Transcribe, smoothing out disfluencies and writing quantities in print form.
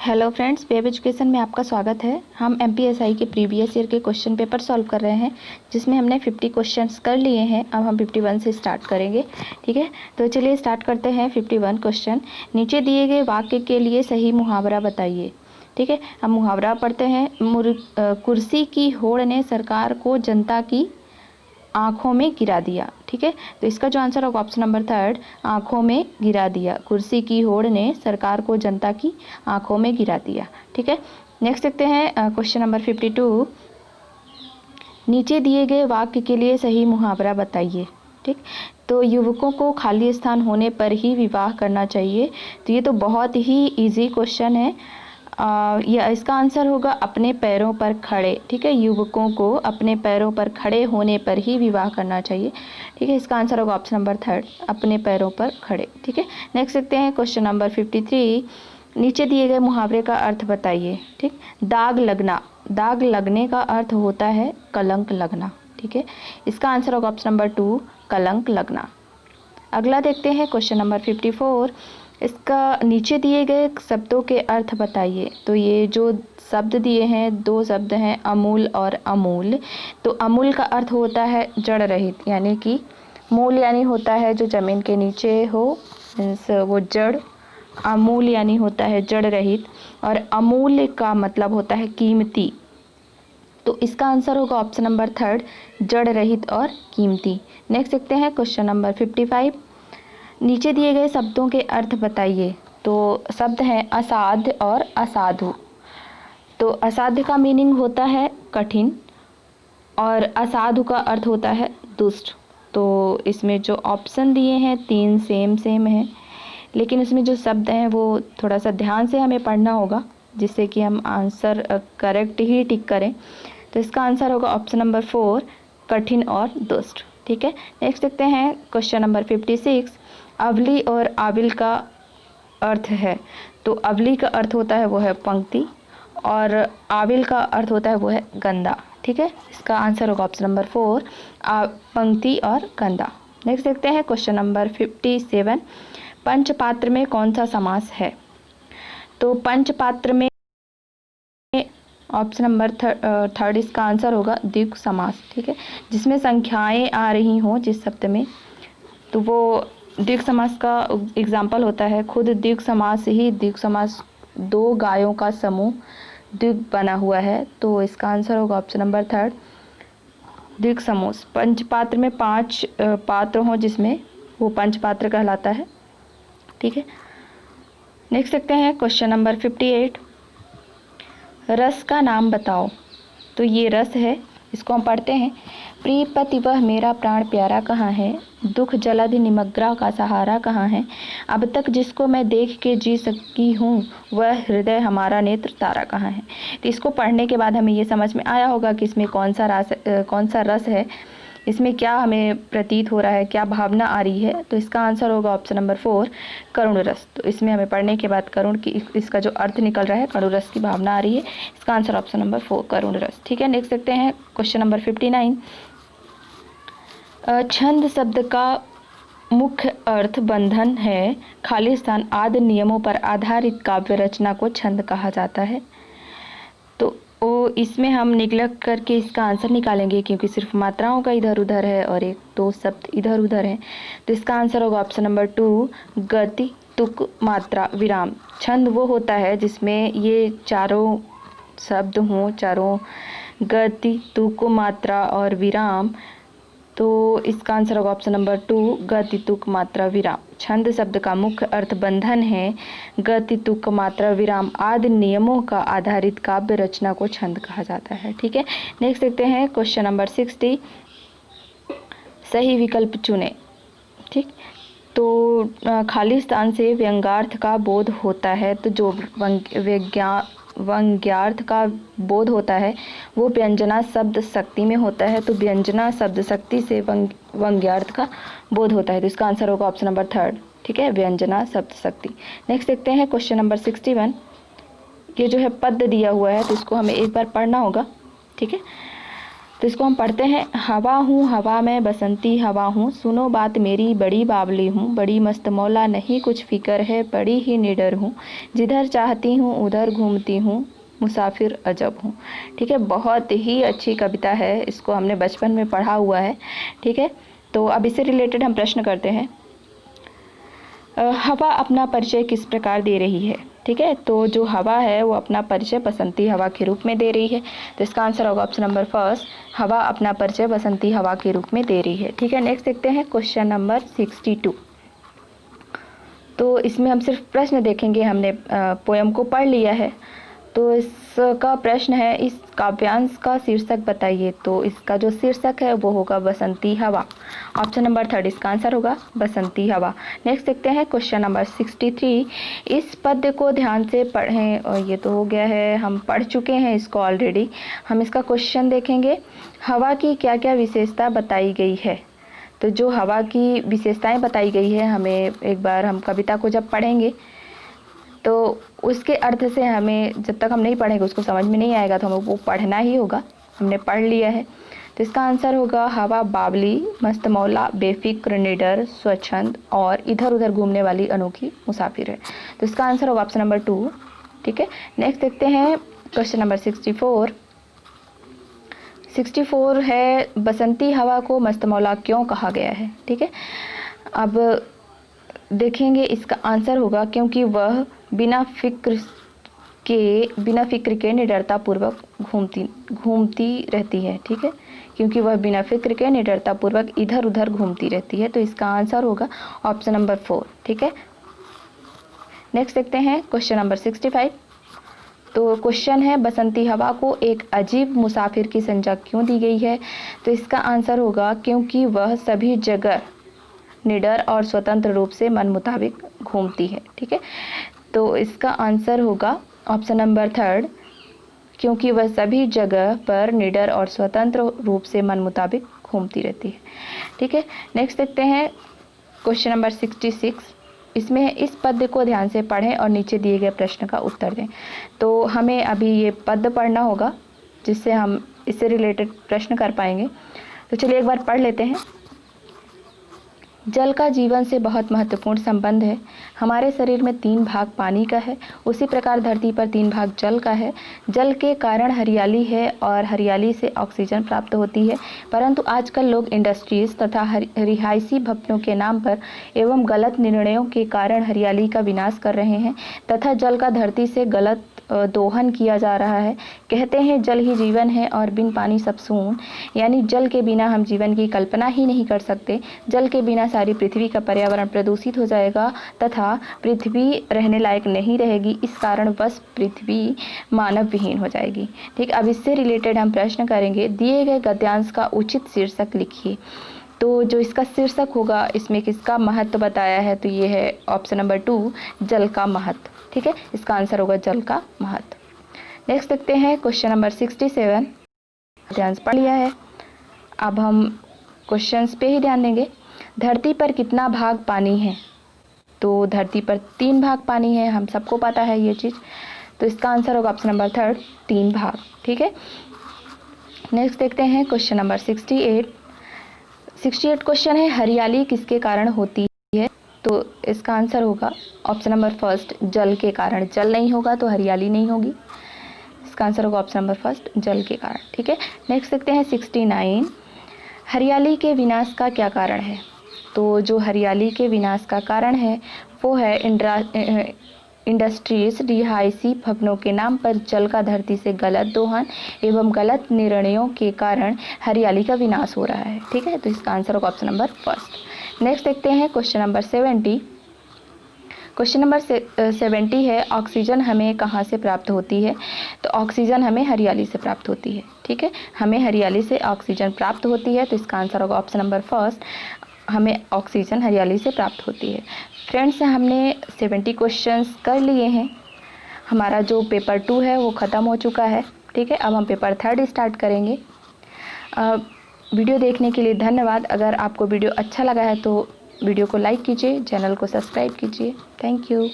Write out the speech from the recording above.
Hello friends, web education में आपका स्वागत है। हम एमपीएसआई के प्रीवियस ईयर के क्वेश्चन पेपर सॉल्व कर रहे हैं, जिसमें हमने 50 क्वेश्चंस कर लिए हैं। अब हम 51 से स्टार्ट करेंगे। ठीक है, तो चलिए स्टार्ट करते हैं। 51 क्वेश्चन। नीचे दिए गए वाक्य के लिए सही मुहावरा बताइए। ठीक है, हम मुहावरा पढ़ते हैं। कुर्सी की होड़ ने सरकार को जनता की आंखों में गिरा दिया। ठीक है, तो इसका जो आंसर होगा ऑप्शन नंबर 3, आंखों में गिरा दिया। कुर्सी की होड़ ने सरकार को जनता की आंखों में गिरा दिया। ठीक है, नेक्स्ट देखते हैं क्वेश्चन नंबर 52। नीचे दिए गए वाक्य के लिए सही मुहावरा बताइए। ठीक, तो युवकों को खाली स्थान होने पर ही विवाह करना चाहिए। तो ये तो बहुत ही इजी क्वेश्चन है। या इसका आंसर होगा अपने पैरों पर खड़े। ठीक है, युवकों को अपने पैरों पर खड़े होने पर ही विवाह करना चाहिए। ठीक है, इसका आंसर होगा ऑप्शन नंबर 3, अपने पैरों पर खड़े। ठीक है, नेक्स्ट देखते हैं क्वेश्चन नंबर 53। नीचे दिए गए मुहावरे का अर्थ बताइए। ठीक, दाग लगना, दाग लगने का अर्थ होता है कलंक लगना। ठीक है, इसका आंसर होगा ऑप्शन नंबर 2, कलंक लगना। अगला देखते हैं क्वेश्चन नंबर 54। इसका नीचे दिए गए शब्दों के अर्थ बताइए। तो ये जो शब्द दिए हैं, 2 शब्द हैं, अमूल और अमूल। तो अमूल का अर्थ होता है जड़ रहित, यानी कि मूल यानी होता है जो ज़मीन के नीचे हो, मीन्स वो जड़। अमूल यानी होता है जड़ रहित, और अमूल्य का मतलब होता है कीमती। तो इसका आंसर होगा ऑप्शन नंबर 3, जड़ रहित और कीमती। नेक्स्ट देखते हैं क्वेश्चन नंबर 55। नीचे दिए गए शब्दों के अर्थ बताइए। तो शब्द हैं असाध्य और असाधु। तो असाध्य का मीनिंग होता है कठिन, और असाधु का अर्थ होता है दुष्ट। तो इसमें जो ऑप्शन दिए हैं 3 सेम हैं, लेकिन इसमें जो शब्द हैं वो थोड़ा सा ध्यान से हमें पढ़ना होगा, जिससे कि हम आंसर करेक्ट ही टिक करें। तो इसका आंसर होगा ऑप्शन नंबर 4, कठिन और दुष्ट। ठीक है, नेक्स्ट देखते हैं क्वेश्चन नंबर 56। अवली और आविल का अर्थ है। तो अवली का अर्थ होता है वो है पंक्ति, और आविल का अर्थ होता है वो है गंदा। ठीक है, इसका आंसर होगा ऑप्शन नंबर 4, पंक्ति और गंदा। नेक्स्ट देखते हैं क्वेश्चन नंबर 57। पंचपात्र में कौन सा समास है। तो पंचपात्र में ऑप्शन नंबर 3 इसका आंसर होगा द्विगु समास। ठीक है, जिसमें संख्याएं आ रही हों जिस शब्द में, तो वो द्विगु समास का एग्जाम्पल होता है। खुद द्विगु समास ही द्विगु समास 2 गायों का समूह द्विगु बना हुआ है। तो इसका आंसर होगा ऑप्शन नंबर 3, द्विगु समूह। पंचपात्र में 5 पात्र हों जिसमें, वो पंचपात्र कहलाता है। ठीक है, नेक्स्ट देखते हैं क्वेश्चन नंबर 58। रस का नाम बताओ। तो ये रस है, इसको हम पढ़ते हैं। प्रिय पति वह मेरा प्राण प्यारा कहाँ है, दुख जलध निमग्रा का सहारा कहाँ है, अब तक जिसको मैं देख के जी सकी हूँ, वह हृदय हमारा नेत्र तारा कहाँ है। तो इसको पढ़ने के बाद हमें ये समझ में आया होगा कि इसमें कौन सा रस है, इसमें क्या हमें प्रतीत हो रहा है, क्या भावना आ रही है। तो इसका आंसर होगा ऑप्शन नंबर 4, करुण रस। तो इसमें हमें पढ़ने के बाद करुण की, इसका जो अर्थ निकल रहा है, करुण रस की भावना आ रही है। इसका आंसर ऑप्शन नंबर 4, करुण रस। ठीक है, नेक्स्ट देखते हैं क्वेश्चन नंबर 59। छंद शब्द का मुख्य अर्थ बंधन है, खाली स्थान आदि नियमों पर आधारित काव्य रचना को छंद कहा जाता है। तो इसमें हम निगलेक्ट करके इसका आंसर निकालेंगे, क्योंकि सिर्फ मात्राओं का इधर उधर है और 1-2 शब्द इधर उधर है। तो इसका आंसर होगा ऑप्शन नंबर 2, गति तुक मात्रा विराम। छंद वो होता है जिसमें ये चारों शब्द हों, चारों गति तुक मात्रा और विराम। तो इसका आंसर होगा ऑप्शन नंबर 2, गति तुक मात्रा विराम। छंद शब्द का मुख्य अर्थ बंधन है, गति तुक मात्रा विराम आदि नियमों का आधारित काव्य रचना को छंद कहा जाता है। ठीक है, नेक्स्ट देखते हैं क्वेश्चन नंबर 60। सही विकल्प चुने। ठीक, तो खाली स्थान से व्यंग्यार्थ का बोध होता है। तो जो व्यंग्यार्थ का बोध होता है वो व्यंजना शब्द शक्ति में होता है। तो व्यंजना शब्द शक्ति से व्यंग्यार्थ का बोध होता है। तो इसका आंसर होगा ऑप्शन नंबर 3। ठीक है, व्यंजना शब्द शक्ति। नेक्स्ट देखते हैं क्वेश्चन नंबर 61। ये जो है पद दिया हुआ है, तो इसको हमें एक बार पढ़ना होगा। ठीक है, तो इसको हम पढ़ते हैं। हवा हूँ हवा में बसंती हवा हूँ, सुनो बात मेरी बड़ी बावली हूँ, बड़ी मस्त मौला नहीं कुछ फिक्र है, बड़ी ही निडर हूँ, जिधर चाहती हूँ उधर घूमती हूँ, मुसाफिर अजब हूँ। ठीक है, बहुत ही अच्छी कविता है, इसको हमने बचपन में पढ़ा हुआ है। ठीक है, तो अब इससे रिलेटेड हम प्रश्न करते हैं। हवा अपना परिचय किस प्रकार दे रही है। ठीक है, तो जो हवा है वो अपना परिचय बसंती हवा के रूप में दे रही है। तो इसका आंसर होगा ऑप्शन नंबर फर्स्ट, हवा अपना परिचय बसंती हवा के रूप में दे रही है। ठीक है, नेक्स्ट देखते हैं क्वेश्चन नंबर 62। तो इसमें हम सिर्फ प्रश्न देखेंगे, हमने पोयम को पढ़ लिया है। तो इसका प्रश्न है, इस काव्यांश का शीर्षक बताइए। तो इसका जो शीर्षक है वो होगा बसंती हवा। ऑप्शन नंबर थर्ड इसका आंसर होगा बसंती हवा। नेक्स्ट देखते हैं क्वेश्चन नंबर 63। इस पद्य को ध्यान से पढ़ें। और ये तो हो गया है, हम पढ़ चुके हैं इसको ऑलरेडी। हम इसका क्वेश्चन देखेंगे, हवा की क्या क्या विशेषता बताई गई है। तो जो हवा की विशेषताएं बताई गई है, हमें एक बार हम कविता को जब पढ़ेंगे तो उसके अर्थ से हमें, जब तक हम नहीं पढ़ेंगे उसको समझ में नहीं आएगा, तो हमें वो पढ़ना ही होगा। हमने पढ़ लिया है। तो इसका आंसर होगा हवा बावली, मस्त मौला, बेफिक्र, निडर, स्वच्छंद और इधर उधर घूमने वाली अनोखी मुसाफिर है। तो इसका आंसर होगा ऑप्शन नंबर 2। ठीक है, नेक्स्ट देखते हैं क्वेश्चन नंबर 64। 64 है, बसंती हवा को मस्त मौला क्यों कहा गया है। ठीक है, अब देखेंगे इसका आंसर होगा क्योंकि वह बिना फिक्र के निडरता पूर्वक घूमती रहती है। ठीक है, क्योंकि वह बिना फिक्र के निडरता पूर्वक इधर उधर घूमती रहती है। तो इसका आंसर होगा ऑप्शन नंबर 4। ठीक है, नेक्स्ट देखते हैं क्वेश्चन नंबर 65। तो क्वेश्चन है, बसंती हवा को एक अजीब मुसाफिर की संज्ञा क्यों दी गई है। तो इसका आंसर होगा क्योंकि वह सभी जगह निडर और स्वतंत्र रूप से मन मुताबिक घूमती है। ठीक है, तो इसका आंसर होगा ऑप्शन नंबर 3, क्योंकि वह सभी जगह पर निडर और स्वतंत्र रूप से मन मुताबिक घूमती रहती है। ठीक है, नेक्स्ट देखते हैं क्वेश्चन नंबर 66। इसमें इस पद्य को ध्यान से पढ़ें और नीचे दिए गए प्रश्न का उत्तर दें। तो हमें अभी ये पद्य पढ़ना होगा जिससे हम इससे रिलेटेड प्रश्न कर पाएंगे। तो चलिए एक बार पढ़ लेते हैं। जल का जीवन से बहुत महत्वपूर्ण संबंध है। हमारे शरीर में 3 भाग पानी का है, उसी प्रकार धरती पर 3 भाग जल का है। जल के कारण हरियाली है और हरियाली से ऑक्सीजन प्राप्त होती है, परंतु आजकल लोग इंडस्ट्रीज तथा रिहायशी भवनों के नाम पर एवं गलत निर्णयों के कारण हरियाली का विनाश कर रहे हैं तथा जल का धरती से गलत दोहन किया जा रहा है। कहते हैं जल ही जीवन है और बिन पानी सब सून, यानी जल के बिना हम जीवन की कल्पना ही नहीं कर सकते। जल के बिना सारी पृथ्वी का पर्यावरण प्रदूषित हो जाएगा तथा पृथ्वी रहने लायक नहीं रहेगी। इस कारण बस पृथ्वी मानव विहीन हो जाएगी। ठीक, अब इससे रिलेटेड हम प्रश्न करेंगे। दिए गए गद्यांश का उचित शीर्षक लिखिए। तो जो इसका शीर्षक होगा, इसमें किसका महत्व बताया है। तो ये है ऑप्शन नंबर 2, जल का महत्व। ठीक है, इसका आंसर होगा जल का महत्व। नेक्स्ट देखते हैं क्वेश्चन नंबर 67। ध्यान से पढ़ लिया है, अब हम क्वेश्चंस पे ही ध्यान देंगे। धरती पर कितना भाग पानी है। तो धरती पर 3 भाग पानी है, हम सबको पता है ये चीज़। तो इसका आंसर होगा ऑप्शन नंबर 3, 3 भाग। ठीक है, नेक्स्ट देखते हैं क्वेश्चन नंबर 68। 68 क्वेश्चन है, हरियाली किसके कारण होती है। तो इसका आंसर होगा ऑप्शन नंबर 1, जल के कारण। जल नहीं होगा तो हरियाली नहीं होगी। इसका आंसर होगा ऑप्शन नंबर 1, जल के कारण। ठीक है, नेक्स्ट देखते हैं 69। हरियाली के विनाश का क्या कारण है। तो जो हरियाली के विनाश का कारण है वो है इंडस्ट्रीज, रिहायशी भवनों के नाम पर जल का धरती से गलत दोहन एवं गलत निर्णयों के कारण हरियाली का विनाश हो रहा है। ठीक है, तो इसका आंसर होगा ऑप्शन नंबर 1। नेक्स्ट देखते हैं क्वेश्चन नंबर 70। क्वेश्चन नंबर 70 है, ऑक्सीजन हमें कहाँ से प्राप्त होती है। तो ऑक्सीजन हमें हरियाली से प्राप्त होती है। ठीक है, हमें हरियाली से ऑक्सीजन प्राप्त होती है। तो इसका आंसर होगा ऑप्शन नंबर 1, हमें ऑक्सीजन हरियाली से प्राप्त होती है। फ्रेंड्स, हमने 70 क्वेश्चंस कर लिए हैं। हमारा जो पेपर 2 है वो ख़त्म हो चुका है। ठीक है, अब हम पेपर 3 स्टार्ट करेंगे। वीडियो देखने के लिए धन्यवाद। अगर आपको वीडियो अच्छा लगा है तो वीडियो को लाइक कीजिए, चैनल को सब्सक्राइब कीजिए। Thank you.